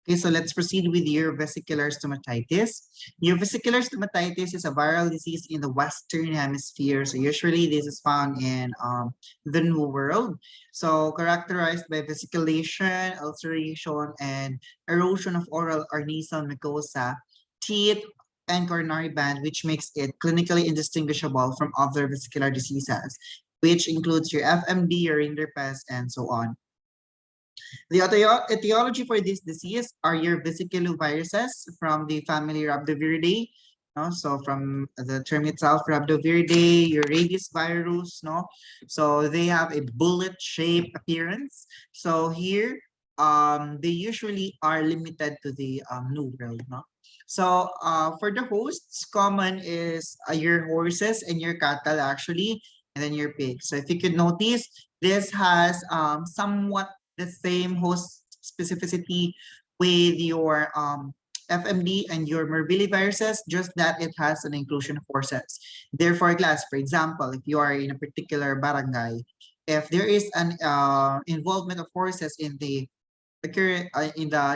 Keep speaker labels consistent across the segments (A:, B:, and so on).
A: Okay, so let's proceed with your vesicular stomatitis. Your vesicular stomatitis is a viral disease in the Western Hemisphere. So usually this is found in the New World. So characterized by vesiculation, ulceration, and erosion of oral or nasal mucosa, teeth, and coronary band, which makes it clinically indistinguishable from other vesicular diseases, which includes your FMD, your rinderpest, and so on. The etiology for this disease are your vesiculoviruses from the family Rhabdoviridae. No? So from the term itself, Rhabdoviridae, your rabies virus, no? So they have a bullet-shaped appearance. So here, they usually are limited to the New World, no? So for the hosts, common is your horses and your cattle actually, and then your pigs. So if you could notice, this has somewhat the same host specificity with your FMD and your morbilliviruses, just that it has an inclusion of horses. Therefore, class, for example, if you are in a particular barangay, if there is an involvement of horses in the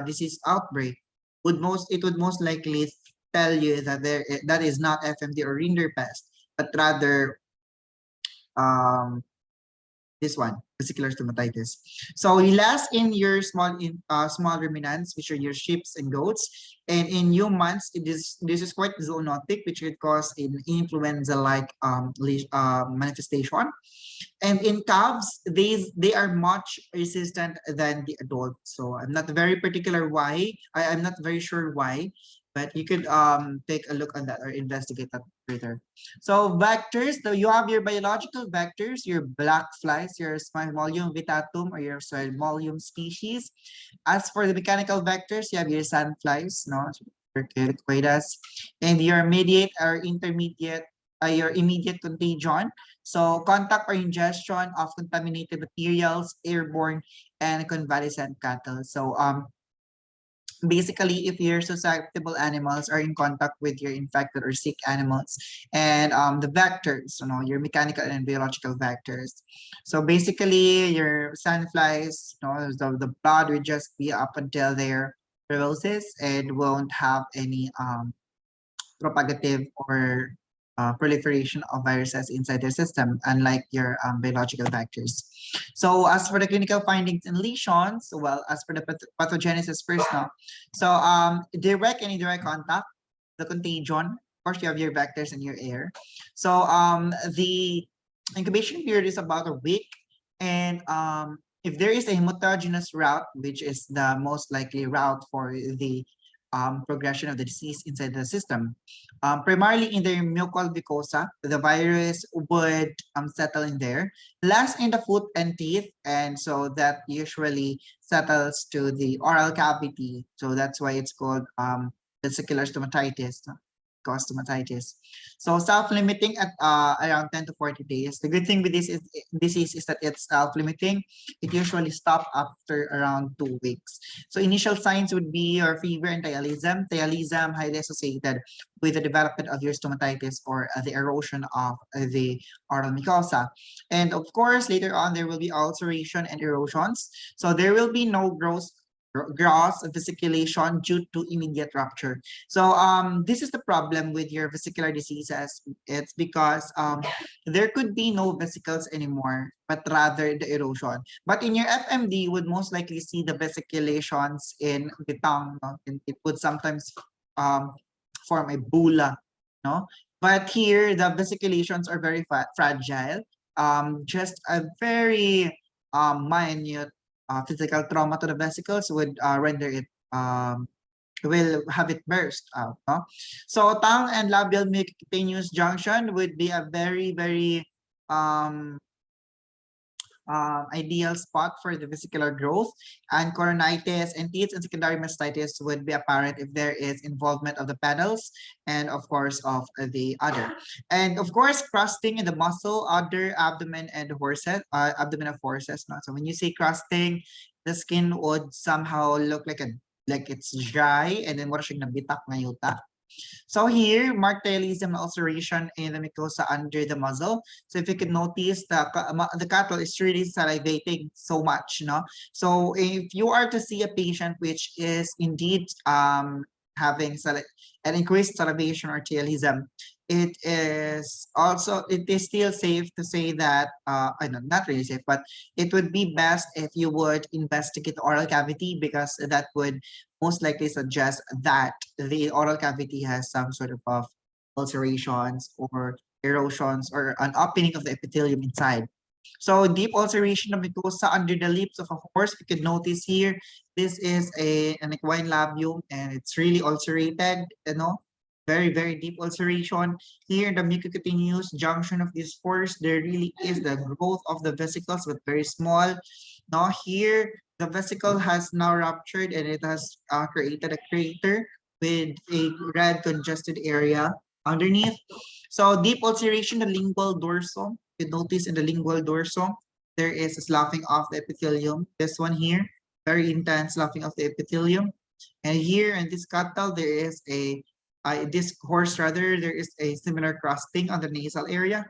A: disease outbreak, it would most likely tell you that that is not FMD or rinderpest, but rather this one, vesicular stomatitis. So last in your small ruminants, which are your sheep and goats, and in humans, this is quite zoonotic, which could cause an influenza-like manifestation. And in calves, they are much resistant than the adult. So I'm not very particular why. I'm not very sure why, but you could take a look on that or investigate that further. So vectors, so you have your biological vectors, your black flies, your Smymolium vitatum or your Smymolium species. As for the mechanical vectors, you have your sandflies, no, Quadas, and your mediate or intermediate, your immediate contagion. So contact or ingestion of contaminated materials, airborne, and convalescent cattle. So basically, if your susceptible animals are in contact with your infected or sick animals, and the vectors, your mechanical and biological vectors. So basically, your sandflies, the blood will just be up until their cirrhosis and won't have any propagative or proliferation of viruses inside their system, unlike your biological vectors. So as for the clinical findings and lesions, well, as for the pathogenesis first now, so direct and indirect contact, the contagion, of course you have your vectors and your air. So the incubation period is about a week, and if there is a hemotogenous route, which is the most likely route for the progression of the disease inside the system. Primarily in the mucal mucosa, the virus would settle in there. Last in the foot and teeth, and so that usually settles to the oral cavity. So that's why it's called vesicular stomatitis. Stomatitis. So self-limiting at around 10 to 40 days. The good thing with this disease is that it's self-limiting. It usually stops after around 2 weeks. So initial signs would be your fever and dialism. Dialism highly associated with the development of your stomatitis or the erosion of the oral mucosa. And of course, later on, there will be ulceration and erosions. So there will be no gross vesiculation due to immediate rupture. So this is the problem with your vesicular diseases. It's because there could be no vesicles anymore, but rather the erosion. But in your FMD, you would most likely see the vesiculations in the tongue. No? And it would sometimes form a bulla. No? But here, the vesiculations are very fragile. Just a very minute physical trauma to the vesicles would render it will have it burst out. No? So tongue and labial mucocutaneous junction would be a very ideal spot for the vesicular growth, and coronitis and teeth and secondary mastitis would be apparent if there is involvement of the pedals and of course of the udder. And of course, crusting in the muscle, udder, abdomen, and horses, abdomen of horses. No? So when you say crusting, the skin would somehow look like it's dry, and then wala siyang nabitak na yuta. So here, marked dialism and ulceration in the mucosa under the muzzle. So if you can notice, the cattle is really salivating so much, you know. So if you are to see a patient which is indeed having an increased salivation or dialism, it is still safe to say that I know, not really safe, but it would be best if you would investigate the oral cavity, because that would most likely suggest that the oral cavity has some sort of ulcerations or erosions or an opening of the epithelium inside. So deep ulceration of mucosa under the lips of a horse. You could notice here, this is an equine labium and it's really ulcerated, you know, very, very deep ulceration. Here, the mucocutaneous junction of this horse, there really is the growth of the vesicles, but very small. Now here, the vesicle has now ruptured and it has created a crater with a red congested area underneath. So deep ulceration, the lingual dorsum. You notice in the lingual dorsum, there is a sloughing of the epithelium. This one here, very intense sloughing of the epithelium. And here in this cattle, there is this horse rather, there is a similar crusting on the nasal area.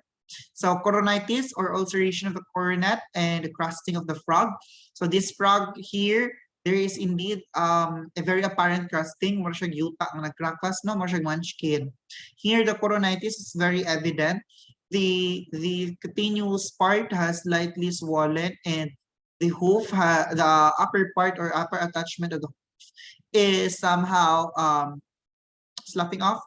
A: So coronitis or ulceration of the coronet and the crusting of the frog. So this frog here, there is indeed a very apparent crusting. Mura siya yuta ang nagkrakas, no? Mura siya munchkin. Here, the coronitis is very evident. The continuous part has slightly swollen, and the the upper part or upper attachment of the hoof is somehow sloughing off.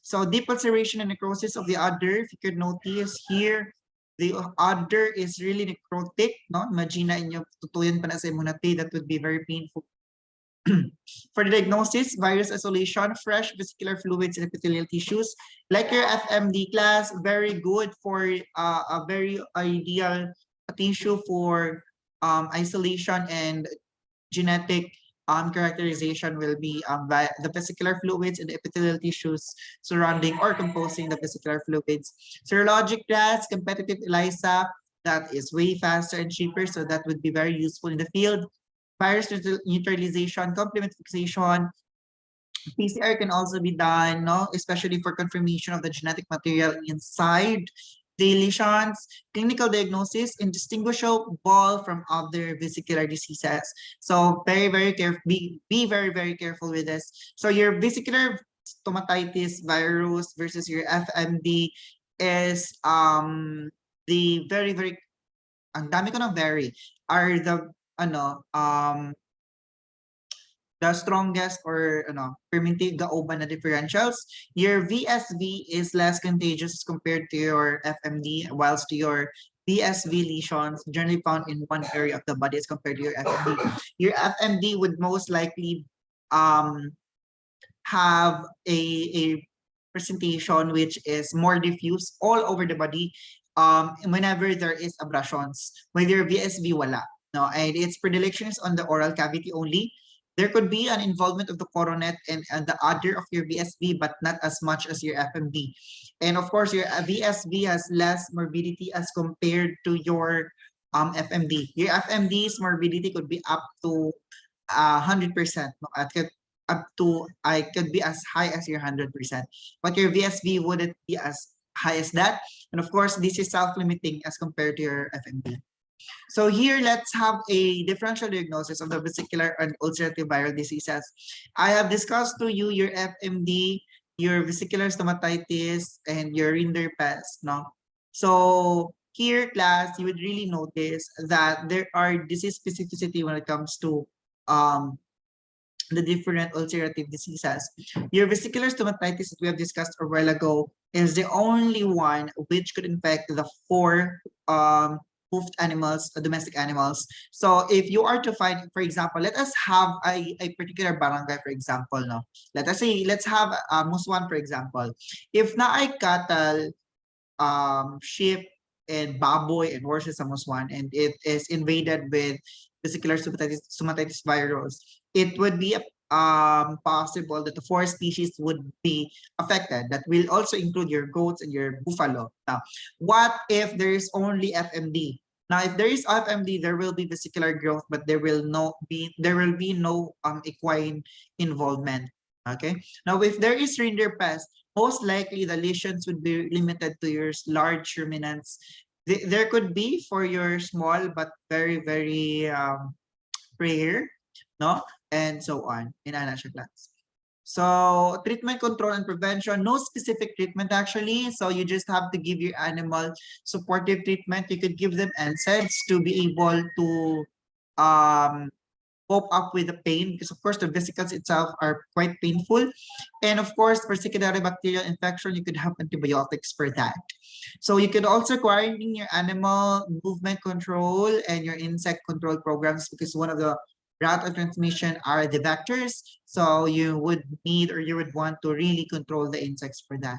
A: So deep ulceration and necrosis of the udder, if you could notice here, the udder is really necrotic, no? Imagine na inyo tutuyan pa na sa immunity, that would be very painful. For the diagnosis, virus isolation, fresh vesicular fluids in epithelial tissues. Like your FMD class, very good for a very ideal tissue for isolation and genetic characterization will be the vesicular fluids in the epithelial tissues surrounding or composing the vesicular fluids. Serologic class, competitive ELISA, that is way faster and cheaper, so that would be very useful in the field. Virus neutralization, complement fixation, PCR can also be done, no? Especially for confirmation of the genetic material inside the lesions. Clinical diagnosis, indistinguishable from other vesicular diseases. So very, very careful. Be very, very careful with this. So your vesicular stomatitis virus versus your FMD is the very, very ang dami ko ng very are the strongest or primitive gaoban na differentials. Your VSV is less contagious compared to your FMD, whilst your VSV lesions generally found in one area of the body as compared to your FMD. Your FMD would most likely have a presentation which is more diffuse all over the body whenever there is abrasions. With your VSV, wala. No, and its predilection is on the oral cavity only. There could be an involvement of the coronet and the udder of your VSV, but not as much as your FMD. And of course, your VSV has less morbidity as compared to your FMD. Your FMD's morbidity could be up to 100%. No? Up to, I could be as high as your 100%. But your VSV wouldn't be as high as that. And of course, this is self-limiting as compared to your FMD. So here, let's have a differential diagnosis of the vesicular and ulcerative viral diseases. I have discussed to you your FMD, your vesicular stomatitis, and your rinderpest, no? So here, class, you would really notice that there are disease specificity when it comes to the different ulcerative diseases. Your vesicular stomatitis that we have discussed a while ago is the only one which could infect the 4 hoofed animals, domestic animals. So if you are to find, for example, let us have a particular barangay, for example, no? Let us say, let's have Muswan, for example. If na ay cattle, sheep, and baboy and horses sa Muswan, and it is invaded with vesicular stomatitis virus, it would be possible that the 4 species would be affected. That will also include your goats and your buffalo. Now, what if there is only FMD? Now, if there is FMD, there will be vesicular growth, but there will be no equine involvement. Okay. Now, if there is rinderpest, most likely the lesions would be limited to your large ruminants. There could be for your small but very, very rare, no? And so on in Anasha class. So treatment, control, and prevention, no specific treatment actually. So you just have to give your animal supportive treatment. You could give them NSAIDs to be able to um, cope up with the pain because of course the vesicles itself are quite painful. And of course, for secondary bacterial infection, you could have antibiotics for that. So you could also quarantine your animal movement control and your insect control programs because one of the route of transmission are the vectors. So you would need or you would want to really control the insects for that.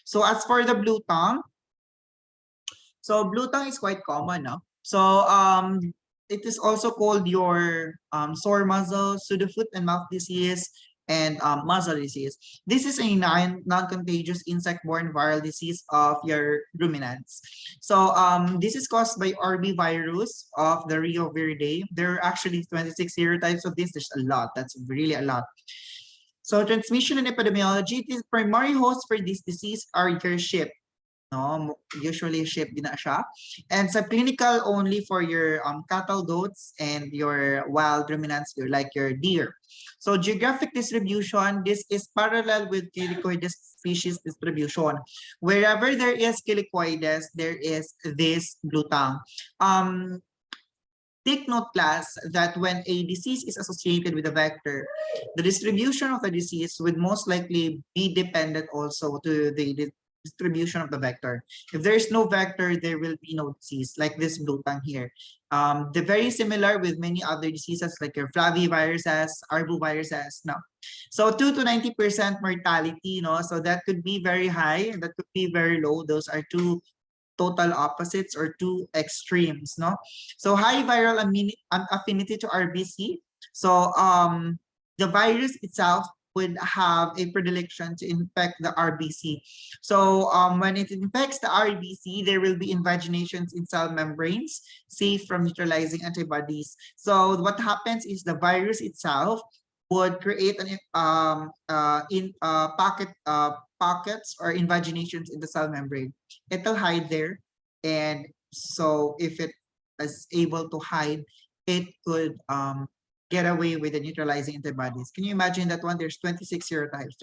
A: So as for the blue tongue, so blue tongue is quite common, no? So it is also called your sore muzzle, pseudofoot and mouth disease, and muzzle disease. This is a non-contagious insect-borne viral disease of your ruminants. So this is caused by RB virus of the Rio Verde. There are actually 26 serotypes of this. There's a lot. That's really a lot. So transmission and epidemiology, the primary host for this disease are your sheep. No, usually sheep din na siya. And subclinical only for your cattle, goats, and your wild ruminants, like your deer. So geographic distribution, this is parallel with Chilicoides species distribution. Wherever there is Chilicoides, there is this blue tongue. Take note, class, that when a disease is associated with a vector, the distribution of the disease would most likely be dependent also to the distribution of the vector. If there is no vector, there will be no disease, like this blue tongue here. They're very similar with many other diseases like your flaviviruses, arboviruses. No, so 2 to 90% mortality. No, so that could be very high, that could be very low. Those are two total opposites or two extremes, no? So high viral affinity to RBC. So the virus itself would have a predilection to infect the RBC. So when it infects the RBC, there will be invaginations in cell membranes, safe from neutralizing antibodies. So what happens is the virus itself would create an pockets or invaginations in the cell membrane. It'll hide there, and so if it is able to hide, it could get away with the neutralizing antibodies. Can you imagine that one? There's 26 serotypes.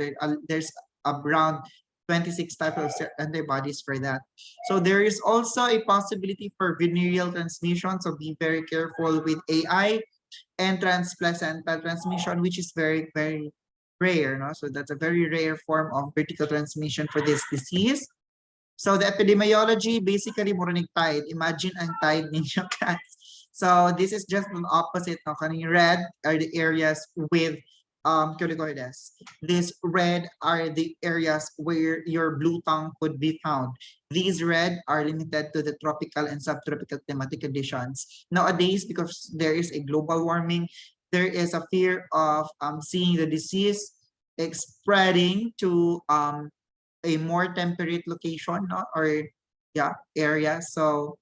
A: There's around 26 types of antibodies for that. So there is also a possibility for venereal transmission. So be very careful with AI and transplacental transmission, which is very, very rare. No? So that's a very rare form of vertical transmission for this disease. So the epidemiology, basically, murinig tide. Imagine ang tide ninyo, guys. So this is just an opposite. No? Kaning red are the areas with Cholicoides. These red are the areas where your blue tongue could be found. These red are limited to the tropical and subtropical climatic conditions. Nowadays, because there is a global warming, there is a fear of seeing the disease spreading to a more temperate location, no? Or yeah, area. So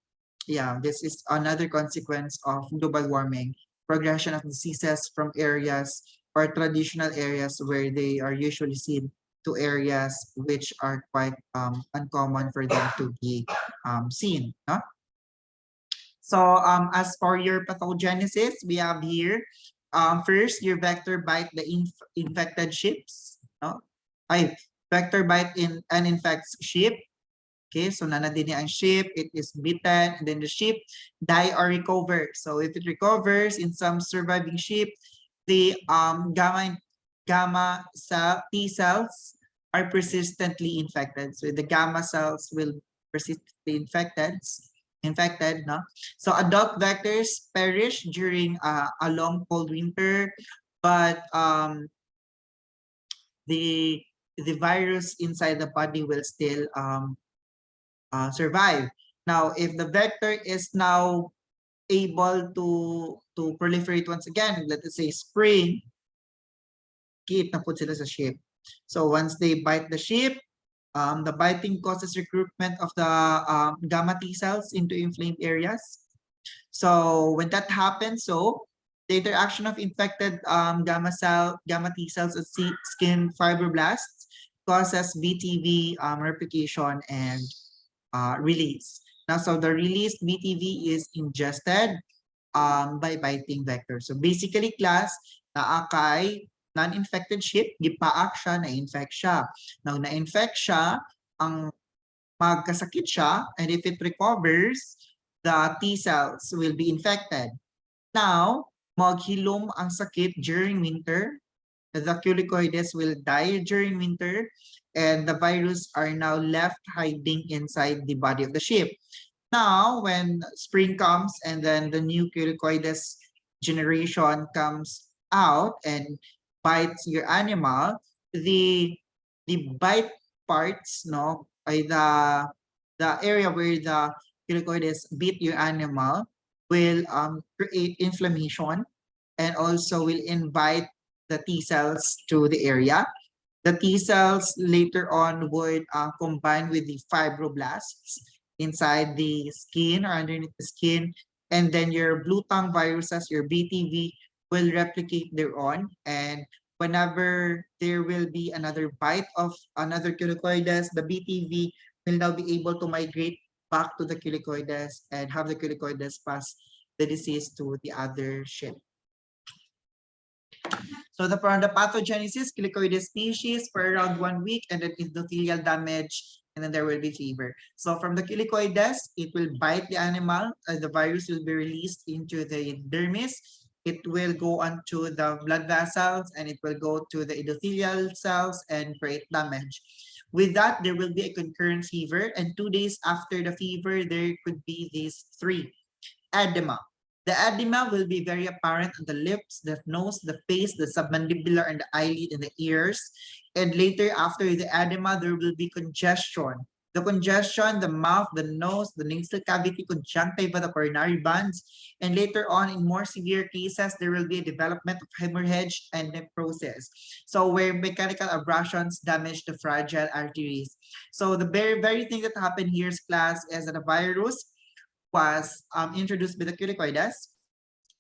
A: yeah, this is another consequence of global warming, progression of diseases from areas or traditional areas where they are usually seen to areas which are quite uncommon for them to be seen. No? So as for your pathogenesis, we have here, first, your vector bite the infected sheeps. No? Ay, vector bite and infects sheep. Okay, so nanadini ang sheep, it is bitten, and then the sheep die or recover. So if it recovers in some surviving sheep, the gamma T cells are persistently infected. So the gamma cells will persistently infected, no? So adult vectors perish during a long cold winter, but the virus inside the body will still survive. Now, if the vector is now able to proliferate once again, let us say spring, keep na po sila sa sheep. So once they bite the sheep, the biting causes recruitment of the gamma T cells into inflamed areas. So when that happens, so The interaction of infected gamma T cells and skin fibroblasts causes BTV replication and release. Now, so the released BTV is ingested by biting vector. So basically, class, naa kay non-infected sheep, gipaak siya, na-infect siya. Now, na-infect siya, ang magkasakit siya, and if it recovers, the T cells will be infected. Now, maghilom ang sakit during winter. The culicoides will die during winter, and the virus are now left hiding inside the body of the sheep. Now, when spring comes and then the new culicoides generation comes out and bites your animal, the bite parts, no, ay the area where the culicoides beat your animal will create inflammation and also will invite the T cells to the area. The T cells later on would combine with the fibroblasts inside the skin or underneath the skin. And then your blue tongue viruses, your BTV, will replicate their own. And whenever there will be another bite of another culicoides, the BTV will now be able to migrate back to the culicoides and have the culicoides pass the disease to the other sheep. So the pathogenesis, culicoides species for around 1 week, and then endothelial damage, and then there will be fever. So from the culicoides, it will bite the animal. The virus will be released into the dermis. It will go onto the blood vessels, and it will go to the endothelial cells and create damage. With that, there will be a concurrent fever, and 2 days after the fever, there could be these 3. Edema. The edema will be very apparent on the lips, the nose, the face, the submandibular, and the eyelid, and the ears. And later, after the edema, there will be congestion. The congestion, the mouth, the nose, the nasal cavity, conjunctiva, the coronary bands. And later on, in more severe cases, there will be a development of hemorrhage and necrosis. So where mechanical abrasions damage the fragile arteries. So the very thing that happened here, class, is that a virus was introduced by the culicoides,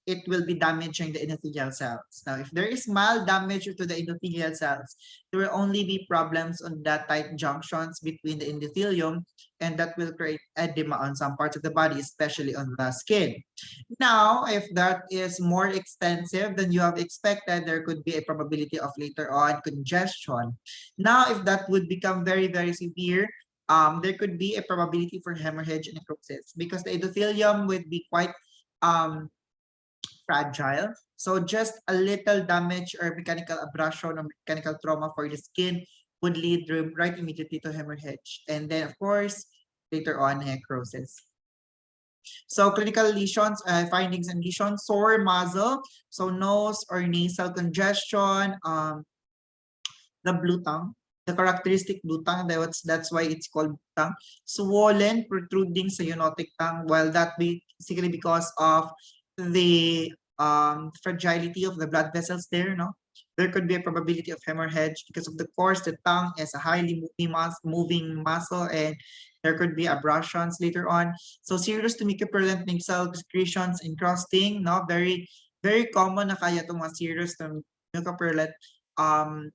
A: it will be damaging the endothelial cells. Now, if there is mild damage to the endothelial cells, there will only be problems on the tight junctions between the endothelium, and that will create edema on some parts of the body, especially on the skin. Now, if that is more extensive than you have expected, there could be a probability of later on congestion. Now, if that would become very severe, there could be a probability for hemorrhage and necrosis because the endothelium would be quite fragile. So just a little damage or mechanical abrasion or mechanical trauma for the skin would lead right immediately to hemorrhage. And then, of course, later on, necrosis. So clinical lesions, findings and lesions, sore muzzle, so nose or nasal congestion, the blue tongue, the characteristic blue tongue, that's why it's called blue tongue. Swollen, protruding cyanotic tongue, well, that basically because of the fragility of the blood vessels there, no? There could be a probability of hemorrhage because of the course, the tongue is a highly moving muscle, and there could be abrasions later on. So serous to mucopurulent nasal secretions and crusting, no? Very common na kaya itong mga serous to mucopurulent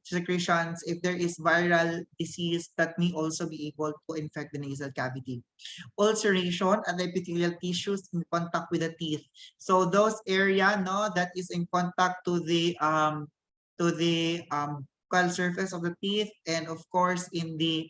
A: secretions if there is viral disease that may also be able to infect the nasal cavity. Ulceration and epithelial tissues in contact with the teeth. So those area, no, that is in contact to the buccal surface of the teeth, and of course in the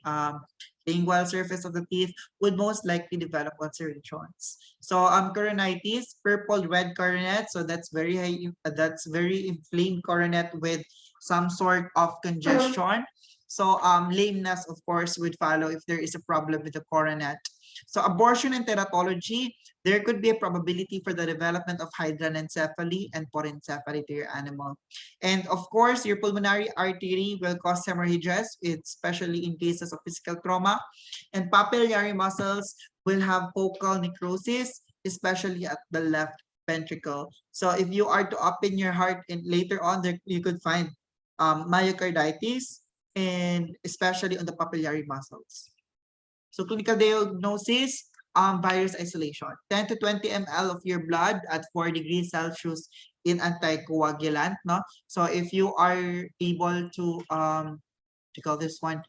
A: lingual surface of the teeth would most likely develop ulcerations. So coronitis, purple red coronet, so that's very high, that's very inflamed coronet with some sort of congestion. So lameness, of course, would follow if there is a problem with the coronet. So abortion and teratology, there could be a probability for the development of hydranencephaly and porencephaly to your animal. And of course, your pulmonary artery will cause hemorrhages, especially in cases of physical trauma. And papillary muscles will have focal necrosis, especially at the left ventricle. So if you are to open your heart and later on, there you could find myocarditis, and especially on the papillary muscles. So clinical diagnosis, virus isolation. 10 to 20 ml of your blood at 4 degrees Celsius in anticoagulant, no? So if you are able to call this one,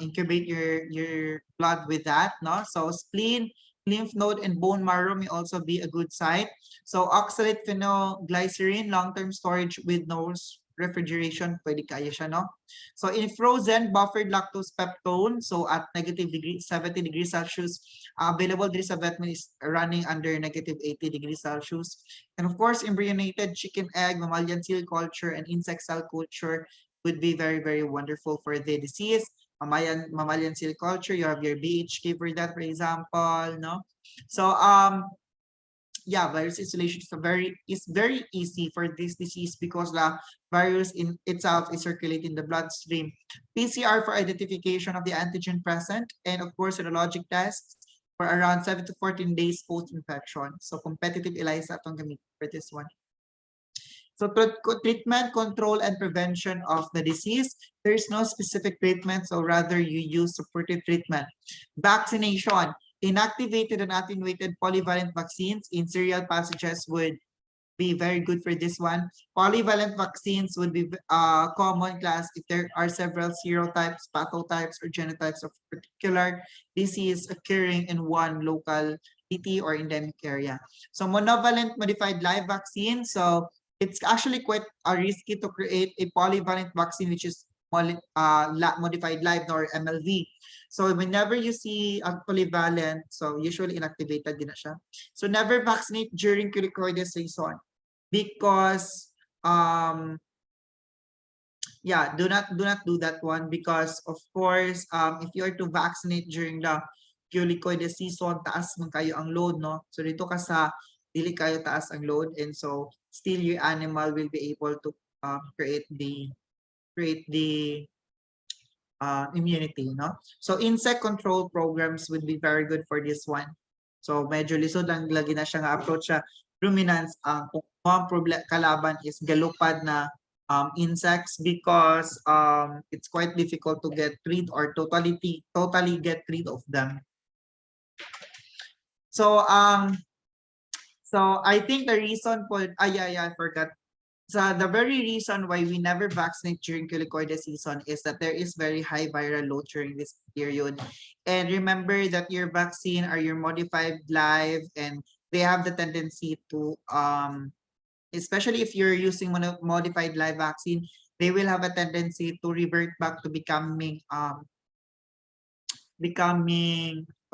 A: incubate your blood with that, no? So spleen, lymph node, and bone marrow may also be a good site. So oxalate phenoglycerin, long-term storage with no refrigeration, pwede kaya siya, no? So in frozen, buffered lactose peptone, so at negative 70 degrees Celsius, available this Vetmin is running under negative 80 degrees Celsius. And of course, embryonated chicken egg, mammalian cell culture, and insect cell culture would be very, very wonderful for the disease. Mammalian cell culture, you have your BHK for that, for example, no? So, yeah, virus isolation is very easy for this disease because the virus in itself is circulating in the bloodstream. PCR for identification of the antigen present, and of course, serologic tests for around 7 to 14 days post-infection. So competitive ELISA itong gamit for this one. So treatment, control, and prevention of the disease. There is no specific treatment, so rather you use supportive treatment. Vaccination. Inactivated and attenuated polyvalent vaccines in serial passages would be very good for this one. Polyvalent vaccines would be common class if there are several serotypes, pathotypes, or genotypes of particular disease occurring in one local city or endemic area. So monovalent modified live vaccine. So it's actually quite risky to create a polyvalent vaccine which is modified live or MLV. So whenever you see a polyvalent, so usually inactivated din na siya. So never vaccinate during cricoides season because yeah, do not do that one because of course if you are to vaccinate during the culicoides season, taas man kayo ang load, no? So dito ka sa dili kayo taas ang load, and so still your animal will be able to create the immunity, no? So insect control programs would be very good for this one. So medyo lisod lang lagi na siya nga approach sa ruminants. Kung ang kalaban is galupad na insects because it's quite difficult to get rid or totally get rid of them. So so I think the reason for I forgot. So the very reason why we never vaccinate during culicoides season is that there is very high viral load during this period. And remember that your vaccine are your modified live, and they have the tendency to especially if you're using modified live vaccine, they will have a tendency to revert back to becoming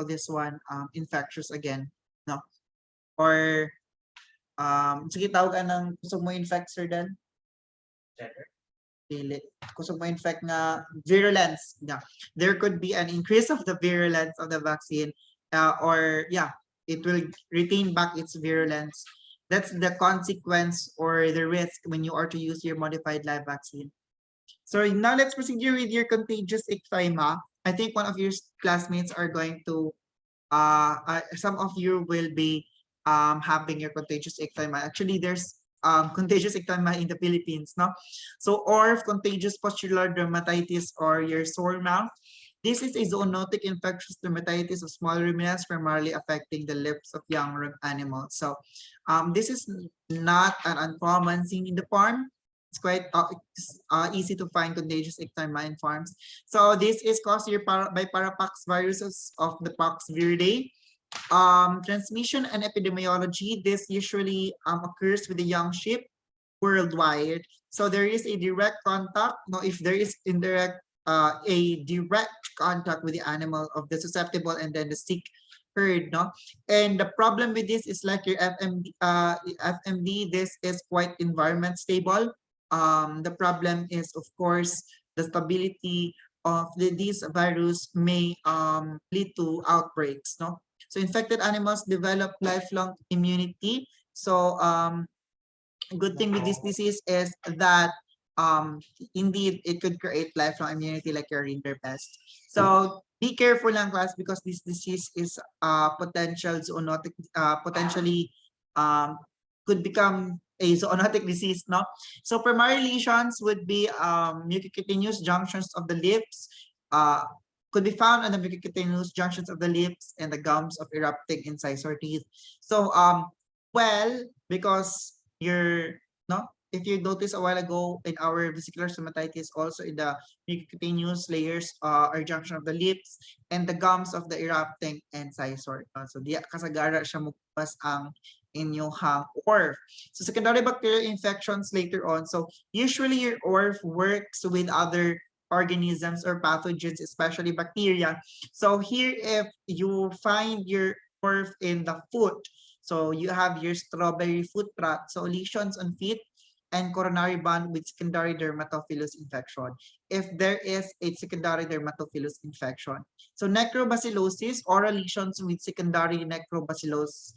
A: this one infectious again, no? Or sige, tawagan ng kusog mo infect, sir Dan? Dili. Kusog mo infect nga virulence. Yeah. There could be an increase of the virulence of the vaccine or yeah, it will retain back its virulence. That's the consequence or the risk when you are to use your modified live vaccine. So now let's proceed with your contagious ecthyma. I think one of your classmates are going to some of you will be having your contagious ecthyma. Actually, there's contagious ecthyma in the Philippines, no? So, or contagious pustular dermatitis or your sore mouth. This is a zoonotic infectious dermatitis of small ruminants, primarily affecting the lips of young animals. So, this is not an uncommon thing in the farm. It's quite easy to find contagious ecthyma in farms. So this is caused by parapox viruses of the pox viridae. Transmission and epidemiology, this usually occurs with the young sheep worldwide. So there is a direct contact. No, if there is indirect, a direct contact with the animal of the susceptible and then the sick herd, no? And the problem with this is like your FMD, this is quite environment stable. The problem is, of course, the stability of these virus may lead to outbreaks, no? So infected animals develop lifelong immunity. So good thing with this disease is that indeed it could create lifelong immunity like your rinderpest. So be careful lang, class, because this disease is potential zoonotic, potentially could become a zoonotic disease, no? So primary lesions would be mucocutaneous junctions of the lips, could be found on the mucocutaneous junctions of the lips and the gums of erupting incisor teeth. So well, because you're no, if you notice a while ago in our vesicular stomatitis, also in the mucocutaneous layers or junction of the lips and the gums of the erupting incisor. So di kasagara siya mugpas ang inyong ORF. So secondary bacterial infections later on. So usually your ORF works with other organisms or pathogens, especially bacteria. So here, if you find your ORF in the foot, so you have your strawberry foot rot, so lesions on feet and coronary band with secondary dermatophilus infection. If there is a secondary dermatophilus infection. So necrobacillosis, oral lesions with secondary necrobacillus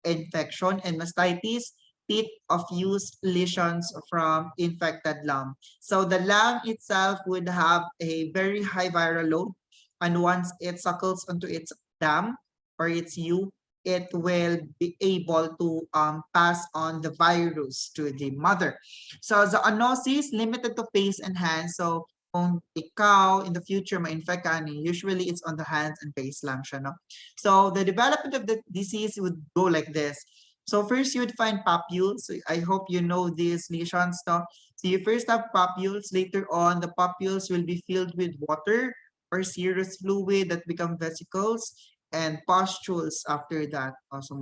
A: infection, and mastitis, teeth of use lesions from infected lung. So the lung itself would have a very high viral load, and once it suckles onto its dam or its U, it will be able to pass on the virus to the mother. So the zoonosis limited to face and hands. So kung ikaw in the future ma-infect ka, usually it's on the hands and face lang siya, no? So the development of the disease would go like this. So first you would find papules. So I hope you know these lesions, no? So you first have papules. Later on, the papules will be filled with water or serous fluid that become vesicles and pustules after that. Also,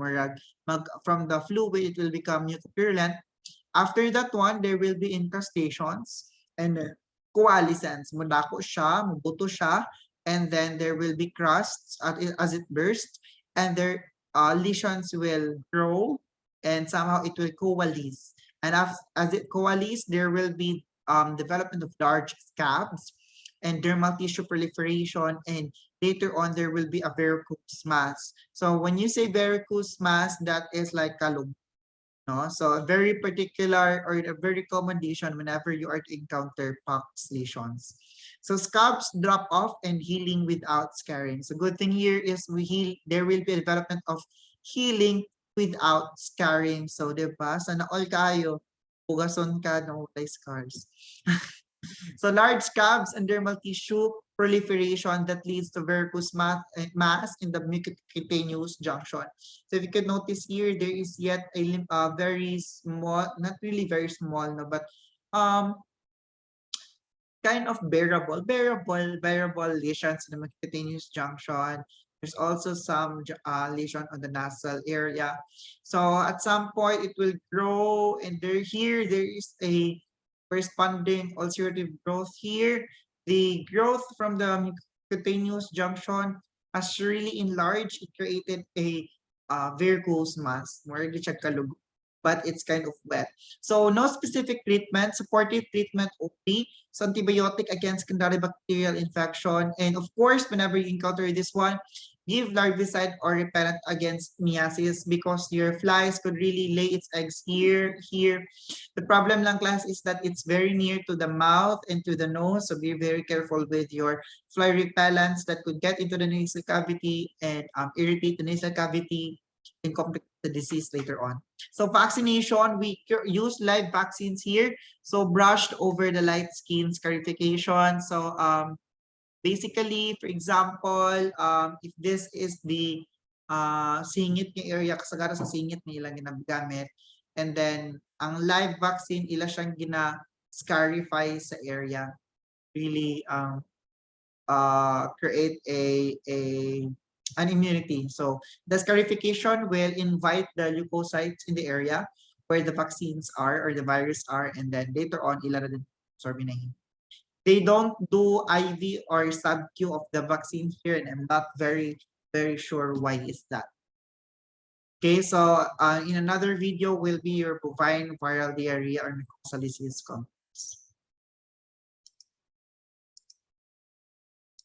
A: from the fluid, it will become mucopurulent. After that one, there will be incrustations and coalescence. Mudako siya, mubuto siya, and then there will be crusts as it bursts, and their lesions will grow, and somehow it will coalesce. And as it coalesces, there will be development of large scabs and dermal tissue proliferation, and later on there will be a varicose mass. So when you say varicose mass, that is like kalog. No? So a very particular or a very common lesion whenever you are to encounter pox lesions. So scabs drop off and healing without scarring. So good thing here is there will be a development of healing without scarring. So diba, sana all kayo, pugason ka, no scars. So large scabs and dermal tissue proliferation that leads to varicose mass in the mucocutaneous junction. So if you could notice here, there is yet a very small, not really very small, no, but kind of bearable lesions in the mucocutaneous junction. There's also some lesion on the nasal area. So at some point it will grow, and there is a corresponding ulcerative growth here. The growth from the mucocutaneous junction has really enlarged. It created a varicose mass, but it's kind of wet. So no specific treatment, supportive treatment only. So antibiotic against secondary bacterial infection. And of course, whenever you encounter this one, give larvicide or repellent against myiasis because your flies could really lay its eggs here. The problem lang, class, is that it's very near to the mouth and to the nose. So be very careful with your fly repellents that could get into the nasal cavity and irritate the nasal cavity and complicate the disease later on. So vaccination, we use live vaccines here. So brushed over the light skin scarification. So basically, for example, if this is the singit ng area, kasagara sa singit nila ginagamit, and then ang live vaccine, ila siyang gina-scarify sa area. Really create an immunity. So the scarification will invite the leukocytes in the area where the vaccines are or the virus are, and then later on, ila na din absorbinahin. They don't do IV or sub-Q of the vaccine here, and I'm not very sure why is that. Okay, so in another video will be your bovine viral diarrhea or mucosal disease complex.